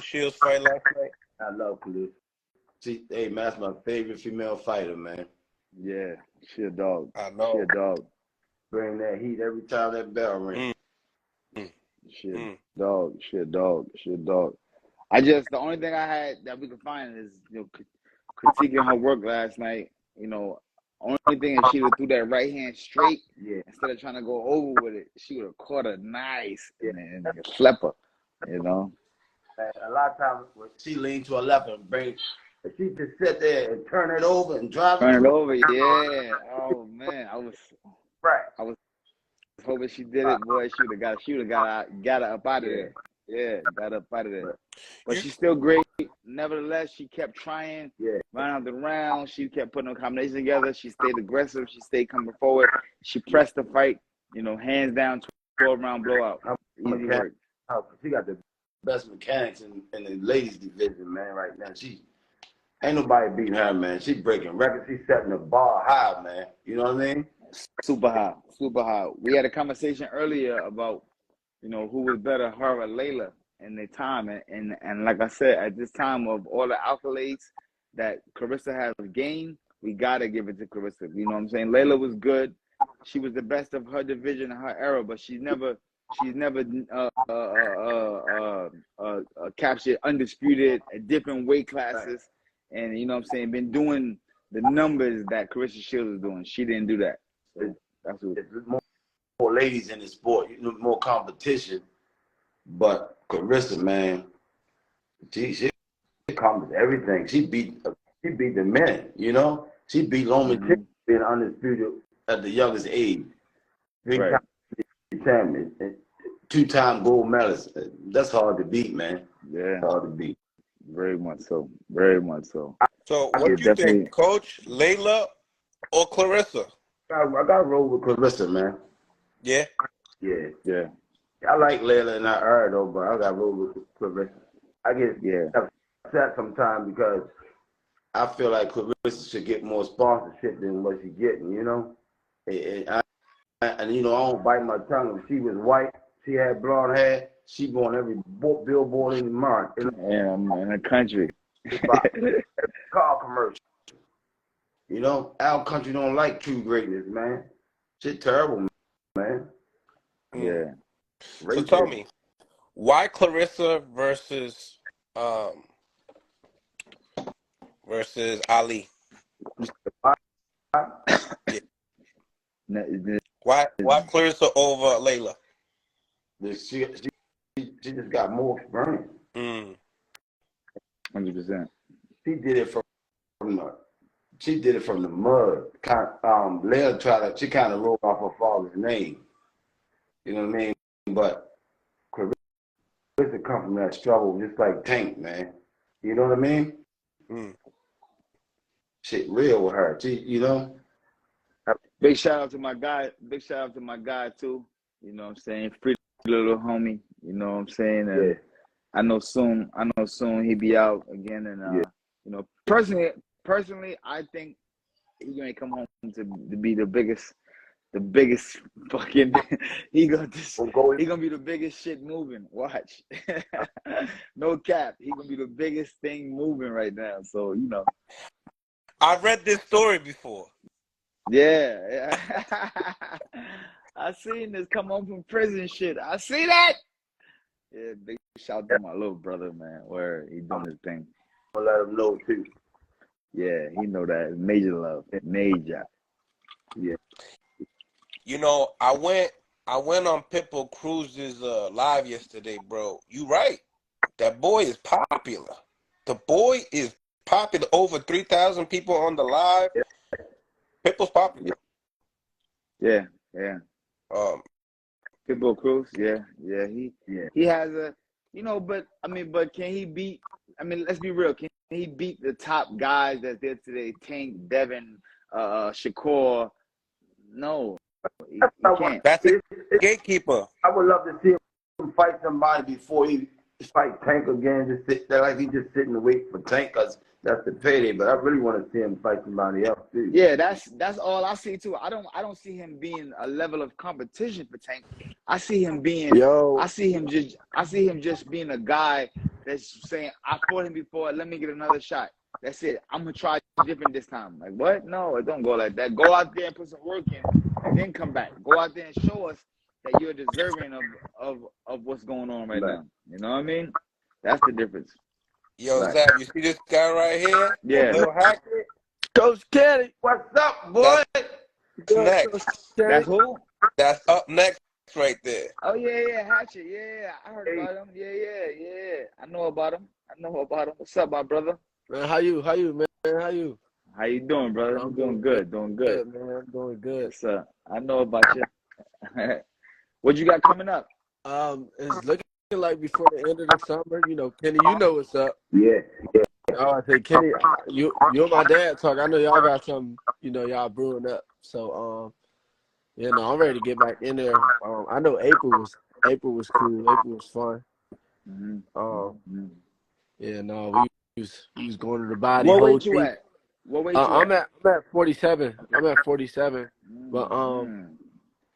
Shields fight last night? I love Claressa. Hey, man, that's my favorite female fighter, man. Yeah, she a dog. I know. She a dog. Bring that heat every time that bell rings. She a dog. She a dog. She a dog. The only thing I had that we could find is, critiquing her work last night. Only thing if she would threw that right hand straight, instead of trying to go over with it, she would have caught her nice and slept her, A lot of times when she leaned to her left and she just sit there and turn it over and drive Turn it over, yeah. Oh man, I was hoping she did it, boy. She would have got her up out of there. Yeah, got up out of there. But she's still great. Nevertheless, she kept trying. Round after round, she kept putting her combinations together. She stayed aggressive. She stayed coming forward. She pressed the fight. Hands down, 12-round blowout. Easy work. She got the best mechanics in the ladies division, man. Right now, ain't nobody beating her, man. She breaking records. She's setting the bar high, man. You know what I mean? Super high, super high. We had a conversation earlier about, who was better, her or Laila, in the time. And like I said, at this time of all the accolades that Claressa has gained, we got to give it to Claressa. You know what I'm saying? Laila was good. She was the best of her division in her era, but she's never captured undisputed at different weight classes. And, you know what I'm saying, been doing the numbers that Claressa Shields is doing. She didn't do that. So that's what there's more ladies in the sport, more competition. But Claressa, man, she accomplished everything. She beat the men, She beat Loma being undisputed at the youngest age. Three-time champion, 2-time gold medalist. That's hard to beat, man. Yeah. Hard to beat. Very much so. Very much so. So what do you think, Coach? Laila or Claressa? I got to roll with Claressa, man. Yeah? Yeah. I like Laila and I heard though, but I got to roll with Claressa. I get upset sometimes because I feel like Claressa should get more sponsorship than what she's getting, And I don't bite my tongue. If she was white, she had blonde hair, she on every billboard in the market. In the country. Car commercial. Our country don't like true greatness, man. Shit terrible, man. Yeah. So tell me, why Claressa versus Ali? Why Claressa over Laila? She just got more experience. 100%. She did it from the mud. Laila she kind of rolled off her father's name. You know what I mean? But Claressa come from that struggle just like Tank, man. You know what I mean? Shit real with her. Big shout out to my guy. Big shout out to my guy too. You know what I'm saying? Free little homie. You know what I'm saying? And I know soon he'll be out again. And personally, I think he's gonna come home to be the biggest fucking. He gonna be the biggest shit moving. Watch, no cap. He gonna be the biggest thing moving right now. So I read this story before. Yeah. I seen this come home from prison shit. I see that. Yeah, big shout out to my little brother, man. Where he doing his thing. I'll let him know too. Yeah, he know that. Major love. Major. Yeah. I went on Pitbull Cruz's live yesterday, bro. You right. That boy is popular. The boy is popular. Over 3,000 people on the live. Pitbull's popular. Yeah. Pitbull Cruz, he has a, but can he beat? Let's be real. Can he beat the top guys that's there today? Tank, Devin, Shakur? No, he can't. That's a gatekeeper. I would love to see him fight somebody before he fight Tank again. Just sit there like he just sitting to wait for Tank because that's the payday. But I really want to see him fight somebody else too. Yeah, that's all I see too. I don't see him being a level of competition for Tank. I see him being I see him just being a guy that's saying, I fought him before, let me get another shot. That's it. I'm gonna try different this time. Like what? No, it don't go like that. Go out there and put some work in and then come back. Go out there and show us that you're deserving of what's going on right now. You know what I mean? That's the difference. Yo, Zab, you see this guy right here? Yeah. Lil Hacket? Coach Kenny. What's up, boy? That's next. That's who? That's up next right there. Oh yeah, Hacket. Yeah. I heard about him. Yeah. I know about him. What's up, my brother? Man, how you, man? How you? How you doing, brother? I'm doing good. Man, I'm doing good. What's up? I know about you. What you got coming up? It's looking like before the end of the summer. You know, Kenny, you know what's up. Yeah. Oh, I say, Kenny, you and my dad talk. I know y'all got something, y'all brewing up. So, I'm ready to get back in there. I know April was cool. April was fun. Mm-hmm. We was going to the body. What weight you at? What weight you I'm at 47. I'm at 47. But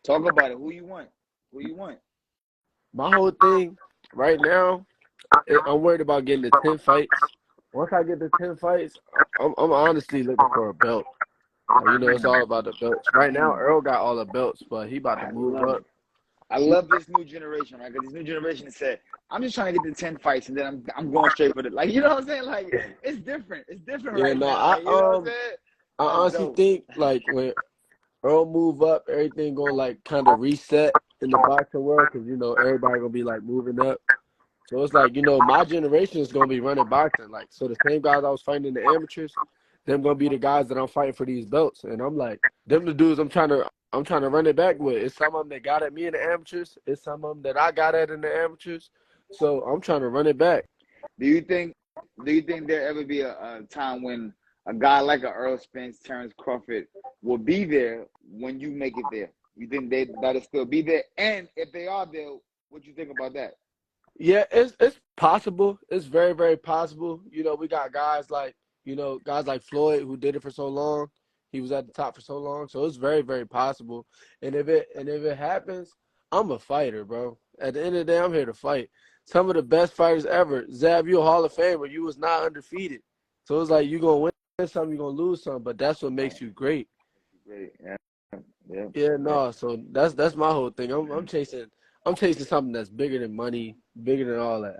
talk about it. Who you want? My whole thing right now, I'm worried about getting the 10 fights. Once I get the 10 fights, I'm honestly looking for a belt. It's all about the belts. Right now, Earl got all the belts, but he about to move up. I love this new generation, right? Because this new generation said, I'm just trying to get the 10 fights, and then I'm going straight for it. Like, you know what I'm saying? Like, it's different. It's different right now. Like, you know what I'm saying? I honestly think, like, when Earl move up, everything going to, like, kind of reset in the boxing world because, everybody going to be, like, moving up. So it's like, my generation is going to be running boxing. Like, so the same guys I was fighting in the amateurs, them going to be the guys that I'm fighting for these belts. And I'm like, them the dudes I'm trying to run it back with. It's some of them that got at me in the amateurs. It's some of them that I got at in the amateurs. So I'm trying to run it back. Do you think there ever be a time when a guy like a Earl Spence, Terrence Crawford will be there when you make it there? You think that'll still be there? And if they are there, what you think about that? Yeah, it's possible. It's very, very possible. We got guys like Floyd who did it for so long. He was at the top for so long. So it's very, very possible. And if it happens, I'm a fighter, bro. At the end of the day, I'm here to fight. Some of the best fighters ever. Zab, you a Hall of Famer. You was not undefeated. So it's like you're going to win some, you're going to lose some, but that's what makes you great. Great, So that's my whole thing. I'm chasing something that's bigger than money, bigger than all that.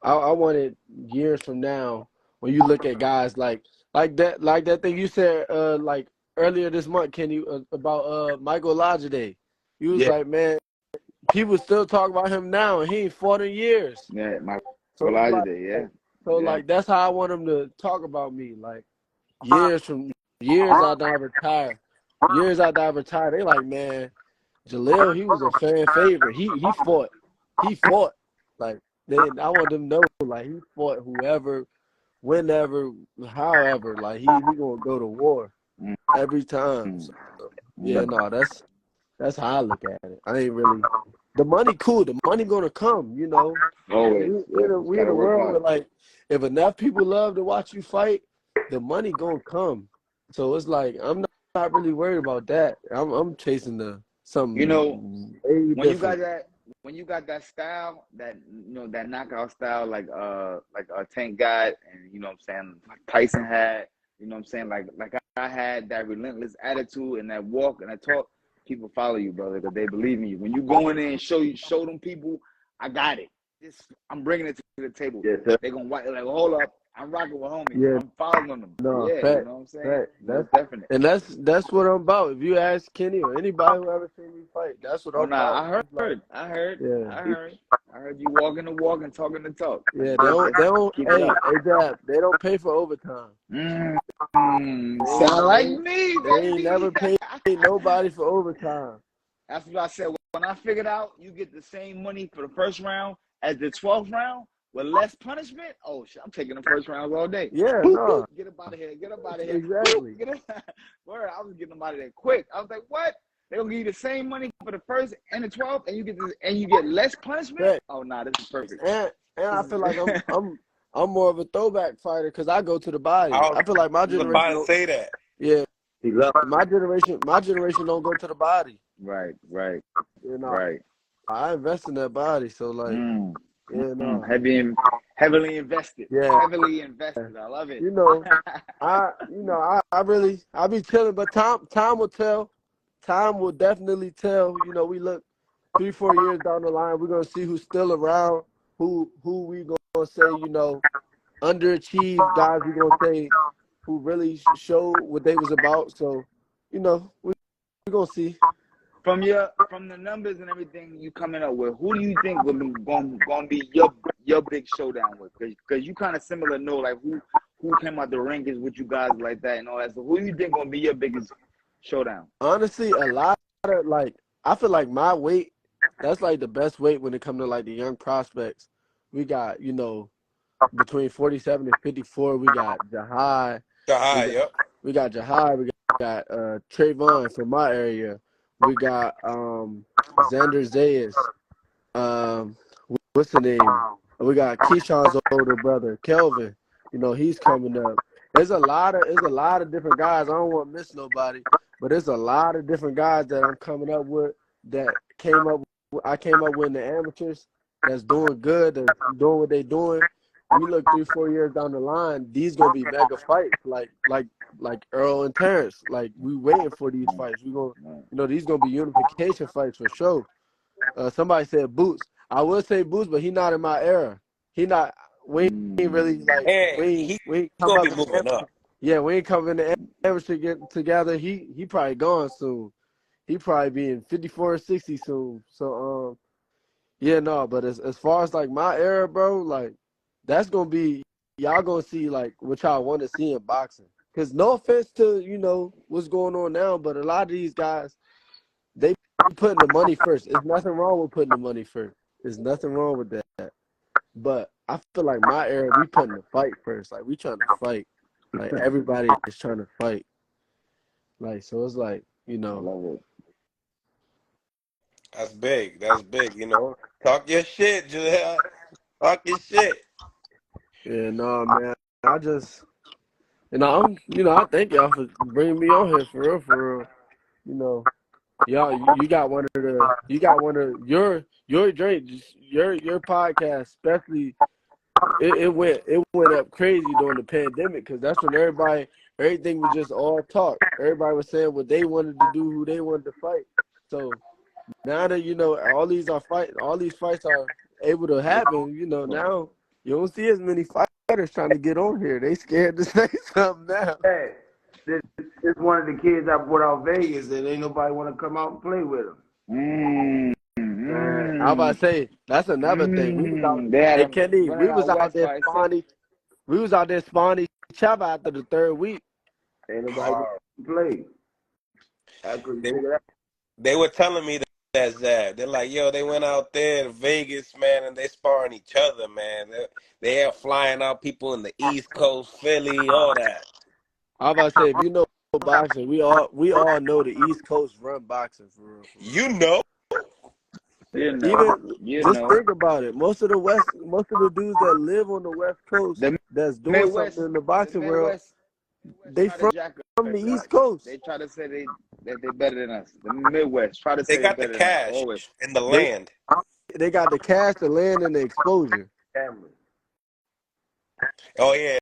I want it years from now when you look at guys like that thing you said like earlier this month, Kenny, about Michael Olajide. You was like, man, people still talk about him now, and he ain't fought in years. Yeah, Michael Olajide, like that's how I want him to talk about me. Like years after I retire. They like, man, Jalil, he was a fan favorite. He fought. Like I want them to know, like he fought whoever, whenever, however. Like he gonna go to war every time. So, that's how I look at it. I ain't really the money cool. The money gonna come. Always. We in a world where like if enough people love to watch you fight, the money gonna come. So it's like I'm not really worried about that. I'm chasing something. When you got that style, that that knockout style, like Tank got, and what I'm saying, like Tyson had, what I'm saying, like I had that relentless attitude and that walk and that talk. People follow you, brother, because they believe in you. When you go in there and show them people, I got it. I'm bringing it to the table. Yes, they're gonna like, hold up, I'm rocking with homies. Yeah. I'm following them. No, yeah, fact, you know what I'm saying? That's definite. And that's what I'm about. If you ask Kenny or anybody who ever seen me fight, that's what I'm about. I heard you walking the walk and talking the talk. Yeah, they don't pay for overtime. Sound like me, They ain't never paid nobody for overtime. That's what I said. When I figured out you get the same money for the first round as the 12th round with less punishment, oh shit, I'm taking the first rounds all day. Yeah, no. Get up out of here. Exactly. Word, I was getting them out of there quick. I was like, what? They gonna give you the same money for the first and the 12th, and you get less punishment. Right. Oh nah, this is perfect. And I feel like I'm more of a throwback fighter because I go to the body. I feel like my was about to generation. say that. Yeah, He love my generation don't go to the body. Right. You know, Right. I invest in that body, so like, Heavily invested. Yeah. Heavily invested. I love it. you know, I really be chilling, but time will tell. Time will definitely tell. You know, we look 3-4 years down the line, we're gonna see who's still around, who we gonna say, you know, underachieved guys. We gonna say who really showed what they was about. So, you know, we gonna see. From the numbers and everything you coming up with, who do you think gonna be your big showdown with? Because you kind of similar know like who came out the rankings with you guys like that and all that. So who do you think gonna be your biggest showdown? Honestly, a lot of like I feel like my weight, that's like the best weight when it comes to like the young prospects. We got, you know, between 47 and 54, we got Jahai. Yep. We got Jahai, we got Trayvon from my area. We got Xander Zayas. What's the name? We got Keyshawn's older brother, Kelvin. You know, he's coming up. There's a lot of different guys. I don't want to miss nobody, but there's a lot of different guys that I'm coming up with that I came up with in the amateurs that's doing good, that's doing what they doing. We look 3-4 years down the line, these gonna be mega fights like Earl and Terrence. Like we waiting for these fights. We gonna, you know, these gonna be unification fights for sure. Somebody said Boots. I would say Boots, but he not in my era. He not. We ain't really like. And We ain't come gonna up be in moving up. Yeah, we ain't coming to amateur get together. He probably gone soon. He probably be in 54 or 60 soon. So yeah, no. But as far as like my era, bro, like that's gonna be y'all gonna see like what y'all want to see in boxing. Cause no offense to, you know, what's going on now, but a lot of these guys, they putting the money first. There's nothing wrong with putting the money first. There's nothing wrong with that. But I feel like my era, we putting the fight first. Like we trying to fight. Like everybody is trying to fight. Like so, it's like, you know. I love it. That's big. That's big. You know, talk your shit, Judah. Talk your shit. Yeah, no, man. I just, I thank y'all for bringing me on here for real. You know, y'all, you got one of your drink, your podcast, especially. It went up crazy during the pandemic because that's when everything was just all talk. Everybody was saying what they wanted to do, who they wanted to fight. So now that, you know, all these fights are able to happen, you know, now you don't see as many fighters trying to get on here. They scared to say something now. Hey, this is one of the kids I brought out Vegas and ain't nobody want to come out and play with him. I was about to say that's another thing. We was out, They Kenny, we was out there spawning. We was out there spawning Chava after the third week. Ain't nobody want to play. I couldn't figure that. They were telling me that Zab. They're like, yo, they went out there to Vegas, man, and they sparring each other, man. They are flying out people in the East Coast, Philly, all that. I was about to say, if you know boxing, we all know the East Coast run boxing for real. You know. Think about it. Most of the dudes that live on the West Coast that's doing Midwest, something in the boxing world, they from the East Coast. They try to say that they're better than us. The Midwest try to say they got the cash and the land. They got the cash, the land, and the exposure. Oh yeah,